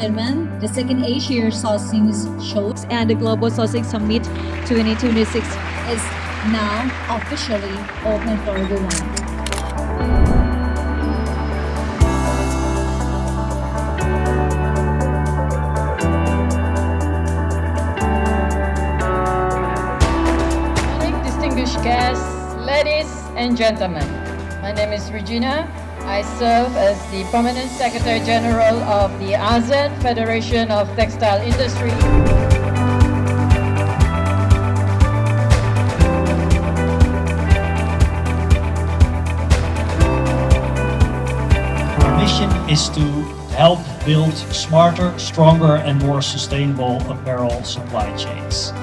gentlemen, the second Asia Sourcing Show and the Global Sourcing Summit 2026 is now officially open for everyone. Distinguished guests, ladies and gentlemen, my name is Regina. I serve as the Permanent Secretary General of the ASEAN Federation of Textile Industry. Our mission is to help build smarter, stronger, and more sustainable apparel supply chains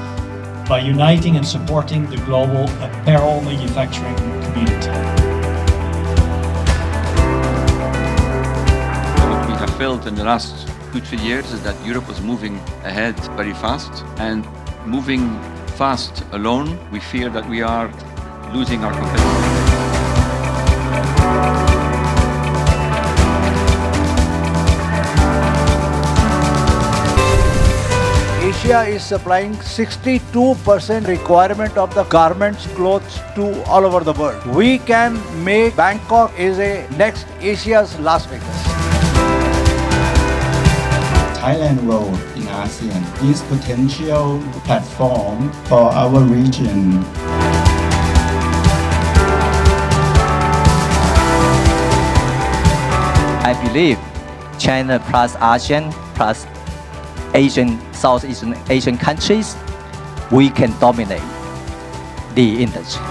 by uniting and supporting the global apparel manufacturing community. What we have felt in the last 2-3 years is that Europe was moving ahead very fast, and moving fast alone, we fear that we are losing our competitiveness. Asia is supplying 62% requirement of the garments, clothes to all over the world. We can make Bangkok is a next Asia's Las Vegas. Thailand's role in ASEAN is potential platform for our region. I believe China plus ASEAN plus Southeast Asian countries, we can dominate the industry.